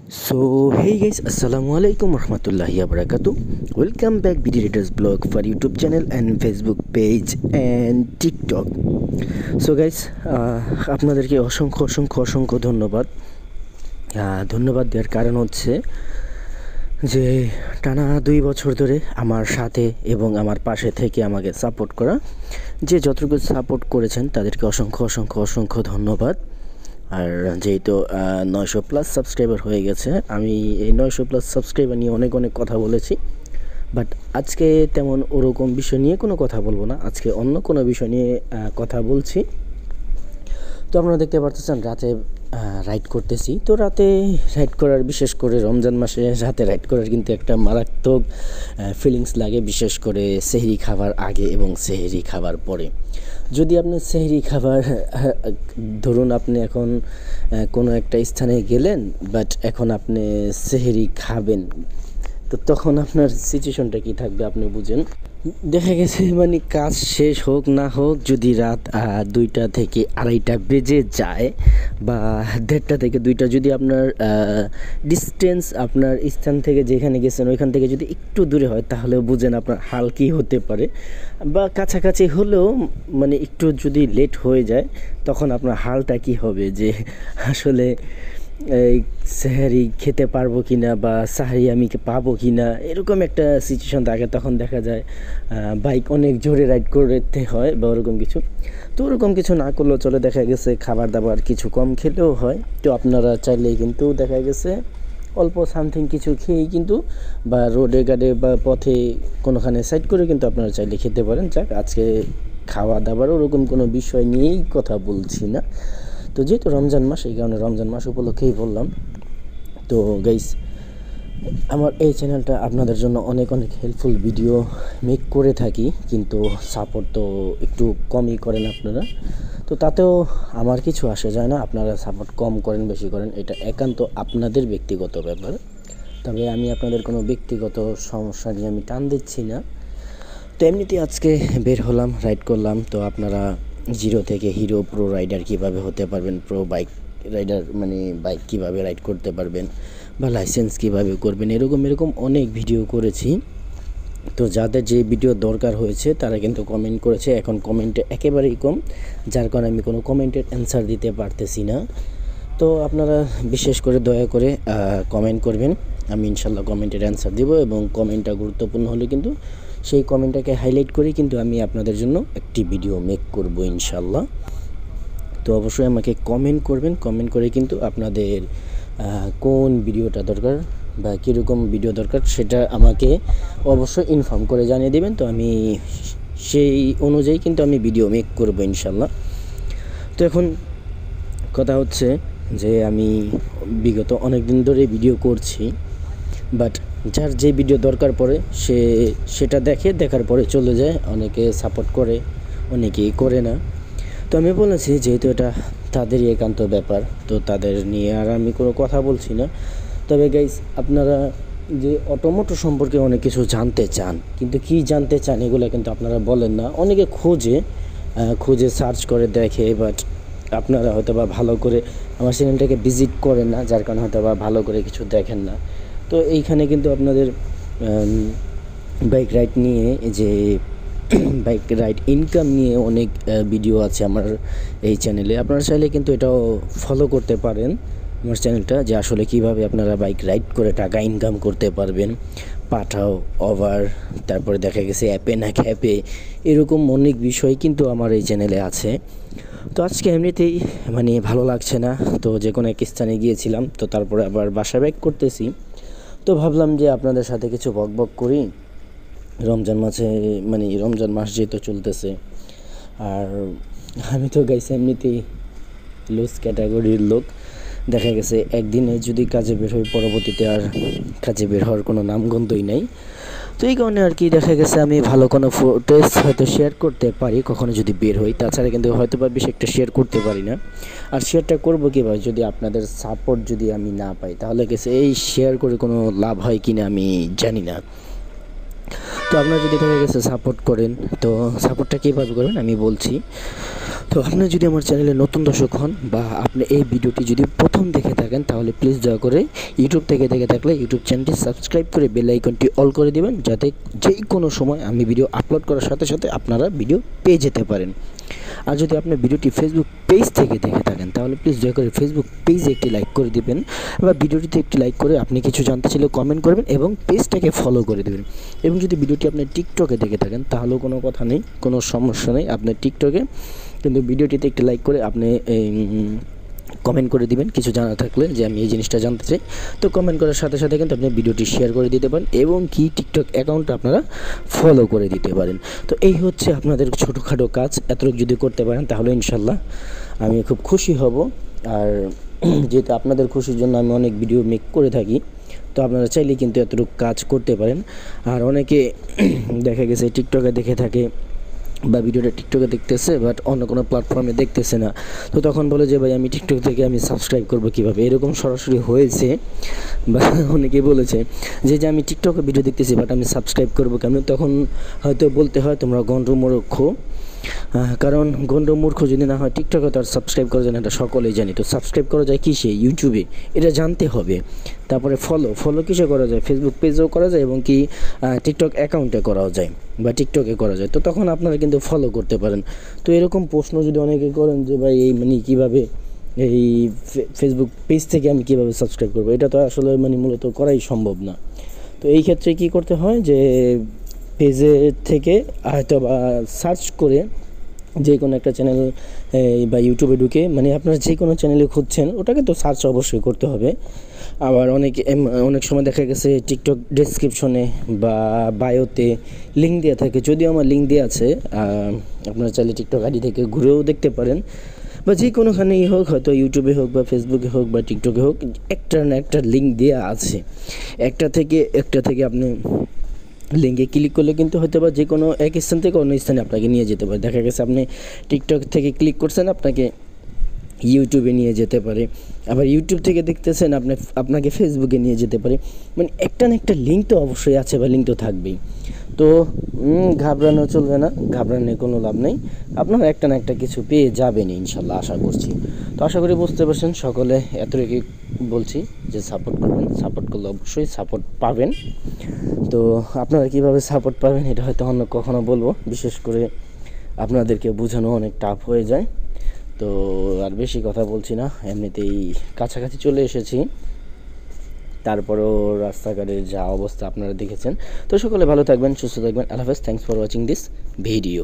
So hey guys, Assalamualaikum warahmatullahi wabarakatuh. Welcome back BD Readers blog for YouTube channel and Facebook page and TikTok. So guys, আপনাদেরকে অসংখ্য অসংখ্য অসংখ্য ধন্যবাদ। ধন্যবাদ দেওয়ার কারণ হচ্ছে যে টানা 2 বছর ধরে আমার সাথে এবং আমার পাশে থেকে আমাকে সাপোর্ট করা, যে যতটুকু সাপোর্ট করেছেন তাদেরকে অসংখ্য অসংখ্য অসংখ্য ধন্যবাদ। আর যেহেতু 900+ সাবস্ক্রাইবার হয়ে গেছে, আমি এই 900+ সাবস্ক্রাইবার নিয়ে অনেক অনেক কথা বলেছি, বাট আজকে তেমন ওরকম বিষয় নিয়ে কোনো কথা বলবো না। আজকে অন্য কোনো বিষয় নিয়ে কথা বলছি। তো আপনারা দেখতে পারতেছেন রাতে রাইড করতেছি। তো রাতে রাইড করার, বিশেষ করে রমজান মাসে রাতে রাইড করার কিন্তু একটা মারাত্মক ফিলিংস লাগে, বিশেষ করে সেহরি খাবার আগে এবং সেহরি খাবার পরে। যদি আপনি সেহরি খাবার ধরুন আপনি এখন কোনো একটা স্থানে গেলেন, বাট এখন আপনি সেহরি খাবেন, তো তখন আপনার সিচুয়েশনটা কী থাকবে আপনি বুঝেন। দেখা গেছে মানে কাজ শেষ হোক না হোক, যদি রাত 2টা থেকে 2:30 বেজে যায় বা 1:30 থেকে 2টা, যদি আপনার ডিস্টেন্স আপনার স্থান থেকে যেখানে গেছেন ওইখান থেকে যদি একটু দূরে হয়, তাহলে বুঝেন আপনার হাল কী হতে পারে। বা কাছাকাছি হলেও মানে একটু যদি লেট হয়ে যায়, তখন আপনার হালটা কী হবে, যে আসলে এই সেহরি খেতে পারবো কি না বা সাহারি আমি পাবো কি না, এরকম একটা সিচুয়েশন থাকে। তখন দেখা যায় বাইক অনেক জোরে রাইড করতে হয় বা ওরকম কিছু। তো ওরকম কিছু না করলেও চলে, দেখা গেছে খাবার দাবার কিছু কম খেলেও হয়। তো আপনারা চাইলেই কিন্তু দেখা গেছে অল্প সামথিং কিছু খেয়েই কিন্তু, বা রোডে গাড়ে বা পথে কোনোখানে সাইড করে কিন্তু আপনারা চাইলে খেতে পারেন। যাক, আজকে খাওয়া দাওয়ার ওরকম কোনো বিষয় নিয়েই কথা বলছি না। তো যেহেতু রমজান মাস, এই কারণে রমজান মাস উপলক্ষেই বললাম। তো গাইস, আমার এই চ্যানেলটা আপনাদের জন্য অনেক অনেক হেল্পফুল ভিডিও মেক করে থাকি, কিন্তু সাপোর্ট তো একটু কমই করেন আপনারা। তো তাতেও আমার কিছু আসে যায় না, আপনারা সাপোর্ট কম করেন বেশি করেন, এটা একান্ত আপনাদের ব্যক্তিগত ব্যাপার। তবে আমি আপনাদের কোনো ব্যক্তিগত সমস্যা নিয়ে আমি টান দিচ্ছি না। তো এমনিতেই আজকে বের হলাম, রাইড করলাম। তো আপনারা জিরো থেকে হিরো প্রো রাইডার কীভাবে হতে পারবেন, প্রো বাইক রাইডার মানে বাইক কীভাবে রাইড করতে পারবেন বা লাইসেন্স কীভাবে করবেন, এরকম অনেক ভিডিও করেছি। তো যাদের যে ভিডিও দরকার হয়েছে তারা কিন্তু কমেন্ট করেছে। এখন কমেন্টে একেবারেই কম, যার কারণে আমি কোনো কমেন্টের অ্যান্সার দিতে পারতেছি না। তো আপনারা বিশেষ করে দয়া করে কমেন্ট করবেন, আমি ইনশাল্লাহ কমেন্টের অ্যান্সার দেবো। এবং কমেন্টটা গুরুত্বপূর্ণ হলে কিন্তু সেই কমেন্টটাকে হাইলাইট করে কিন্তু আমি আপনাদের জন্য একটি ভিডিও মেক করব ইনশাল্লাহ। তো অবশ্যই আমাকে কমেন্ট করবেন, কমেন্ট করে কিন্তু আপনাদের কোন ভিডিওটা দরকার বা কীরকম ভিডিও দরকার সেটা আমাকে অবশ্যই ইনফর্ম করে জানিয়ে দেবেন। তো আমি সেই অনুযায়ী কিন্তু আমি ভিডিও মেক করব ইনশাল্লাহ। তো এখন কথা হচ্ছে যে আমি বিগত অনেক দিন ধরে ভিডিও করছি, বাট যার যে ভিডিও দরকার পড়ে সে সেটা দেখে, দেখার পরে চলে যায়। অনেকে সাপোর্ট করে, অনেকেই করে না। তো আমি বলেছি যেহেতু এটা তাদেরই একান্ত ব্যাপার, তো তাদের নিয়ে আর আমি কোনো কথা বলছি না। তবে গাইস, আপনারা যে অটোমোটো সম্পর্কে অনেক কিছু জানতে চান, কিন্তু কি জানতে চান এগুলো কিন্তু আপনারা বলেন না। অনেকে খুঁজে সার্চ করে দেখে, বাট আপনারা হয়তো বা ভালো করে আমার চ্যানেলটাকে ভিজিট করেন না, যার কারণে হয়তো বা ভালো করে কিছু দেখেন না। তো এইখানে কিন্তু আপনাদের বাইক রাইড নিয়ে, যে বাইক রাইড ইনকাম নিয়ে অনেক ভিডিও আছে আমার এই চ্যানেলে। আপনারা চাইলে কিন্তু এটাও ফলো করতে পারেন আমার চ্যানেলটা, যে আসলে কিভাবে আপনারা বাইক রাইড করে টাকা ইনকাম করতে পারবেন। পাঠাও, ওভার, তারপরে দেখা গেছে অ্যাপে না খ্যাপে, এরকম অনেক বিষয় কিন্তু আমার এই চ্যানেলে আছে। তো আজকে এমনিতেই মানে ভালো লাগছে না, তো যে কোনো এক স্থানে গিয়েছিলাম, তো তারপরে আবার বাসা ব্যাক করতেছি। তো ভাবলাম যে আপনাদের সাথে কিছু বকবক করি। রমজান মাস যেহেতু চলতেছে, আর আমি তো গাইছি এমনিতেই লুজ ক্যাটাগরির লোক। দেখা গেছে একদিনে যদি কাজে বের হই, পরবর্তীতে আর কাজে বের হওয়ার কোনো নামগন্ধই নাই। তো এই কারণে আর কি দেখা গেছে আমি ভালো কোনো ফুটেজ হয়তো শেয়ার করতে পারি কখনো যদি বের হই, তাছাড়া কিন্তু হয়তো বা বেশি একটা শেয়ার করতে পারি না। আর শেয়ারটা করবো কীভাবে, যদি আপনাদের সাপোর্ট যদি আমি না পাই, তাহলে গেছে এই শেয়ার করে কোনো লাভ হয় কি না আমি জানি না। তো আপনারা যদি দেখা গেছে সাপোর্ট করেন, তো সাপোর্টটা কীভাবে করবেন আমি বলছি। তো আপনারা যদি আমার চ্যানেলে নতুন দর্শক হন, বা আপনি এই ভিডিওটি যদি প্রথম প্রথম দেখে থাকেন তাহলে প্লিজ দয়া করে ইউটিউব থেকে দেখে থাকলে ইউটিউব চ্যানেলটি সাবস্ক্রাইব করে বেল আইকনটি অল করে দিবেন, যাতে যেই কোনো সময় আমি ভিডিও আপলোড করার সাথে সাথে আপনারা ভিডিও পেয়ে যেতে পারেন। আর যদি আপনি ভিডিওটি ফেসবুক পেজ থেকে দেখে থাকেন তাহলে প্লিজ দয়া করে ফেসবুক পেজে একটি লাইক করে দিবেন, বা ভিডিওটিতে একটি লাইক করে আপনি কিছু জানতে চাইলে কমেন্ট করবেন এবং পেজটাকে ফলো করে দেবেন। এবং যদি ভিডিওটি আপনি টিকটকে দেখে থাকেন তাহলেও কোনো কথা নেই, কোনো সমস্যা নেই, আপনি টিকটকে কিন্তু ভিডিওটিতে একটি লাইক করে আপনি কমেন্ট করে দিবেন কিছু জানা থাকলে, যে আমি এই জিনিসটা জানতে চাই। তো কমেন্ট করার সাথে সাথে কিন্তু আপনি ভিডিওটি শেয়ার করে দিতে পারেন এবং কি টিকটক অ্যাকাউন্ট আপনারা ফলো করে দিতে পারেন। তো এই হচ্ছে আপনাদের ছোটোখাটো কাজ, এতটুকু যদি করতে পারেন তাহলে ইনশাল্লাহ আমি খুব খুশি হব। আর যেহেতু আপনাদের খুশির জন্য আমি অনেক ভিডিও মেক করে থাকি, তো আপনারা চাইলে কিন্তু এতটুকু কাজ করতে পারেন। আর অনেকে দেখা গেছে টিকটকে দেখে থাকে বা ভিডিওটা টিকটকে দেখতেছে বাট অন্য কোনো প্ল্যাটফর্মে দেখতেছে না, তো তখন বলে যে ভাই আমি টিকটক থেকে আমি সাবস্ক্রাইব করবো কীভাবে, এরকম সরাসরি হয়েছে। বা অনেকে বলেছে যে আমি টিকটকে ভিডিও দেখতেছি বাট আমি সাবস্ক্রাইব করবো কেমন, তখন হয়তো বলতে হয় তোমরা গণ্ডমূর্খ। কারণ গণ্ডমূর্খ যদি না হয় টিকটকে তো আর সাবস্ক্রাইব করা যায় না, এটা সকলেই জানি। তো সাবস্ক্রাইব করা যায় কিসে? ইউটিউবে, এটা জানতে হবে। তারপরে ফলো কিসে করা যায়? ফেসবুক পেজেও করা যায় এবং কি টিকটক অ্যাকাউন্টে করাও যায় বা টিকটকে করা যায়। তো তখন আপনারা কিন্তু ফলো করতে পারেন। তো এরকম প্রশ্ন যদি অনেকে করেন যে ভাই এই মানে কীভাবে এই ফেসবুক পেজ থেকে আমি কীভাবে সাবস্ক্রাইব করবো, এটা তো আসলে মানে মূলত করাই সম্ভব না। তো এই ক্ষেত্রে কী করতে হয় যে পেজে থেকে হয়তো বা সার্চ করে যে কোনো একটা চ্যানেল বা ইউটিউবে ঢুকে, মানে আপনারা যে কোনো চ্যানেলে খুঁজছেন ওটাকে তো সার্চ অবশ্যই করতে হবে। আবার অনেক সময় দেখা গেছে টিকটক ডেসক্রিপশনে বা বায়োতে লিঙ্ক দেওয়া থাকে, যদিও আমার লিঙ্ক দেওয়া আছে, আপনারা চাইলে টিকটক আইডি থেকে ঘুরেও দেখতে পারেন, বা যে কোনোখানেই হোক, হয়তো ইউটিউবে হোক বা ফেসবুকে হোক বা টিকটকে হোক, একটা না একটা লিঙ্ক দেওয়া আছে। একটা থেকে আপনি লিঙ্কে ক্লিক করলে কিন্তু হয়তো বা যে কোনো এক স্থান থেকে অন্য স্থানে আপনাকে নিয়ে যেতে পারে। দেখা গেছে আপনি টিকটক থেকে ক্লিক করছেন, আপনাকে ইউটিউবে নিয়ে যেতে পারে, আবার ইউটিউব থেকে দেখতেছেন আপনাকে ফেসবুকে নিয়ে যেতে পারে। মানে একটা না একটা লিঙ্ক তো অবশ্যই আছে বা লিঙ্ক তো থাকবেই। তো ঘাবড়ানো চলবে না, ঘাবড়ানোর কোনো লাভ নেই, আপনারা একটা না একটা কিছু পেয়ে যাবেন ইনশাল্লাহ, আশা করছি। তো আশা করি বুঝতে পারছেন সকলে, এতটুকু বলছি যে সাপোর্ট করবেন, সাপোর্ট করলে অবশ্যই সাপোর্ট পাবেন। তো আপনারা কীভাবে সাপোর্ট পাবেন এটা হয়তো অন্য কখনো বলবো, বিশেষ করে আপনাদেরকে বোঝানো অনেক টাফ হয়ে যায়। তো আর বেশি কথা বলছি না, এমনিতেই কাছাকাছি চলে এসেছি, তারপরেও রাস্তাঘাটের যা অবস্থা আপনারা দেখেছেন। তো সকলে ভালো থাকবেন, সুস্থ থাকবেন, আল্লাহ হাফেজ, thanks for watching this video.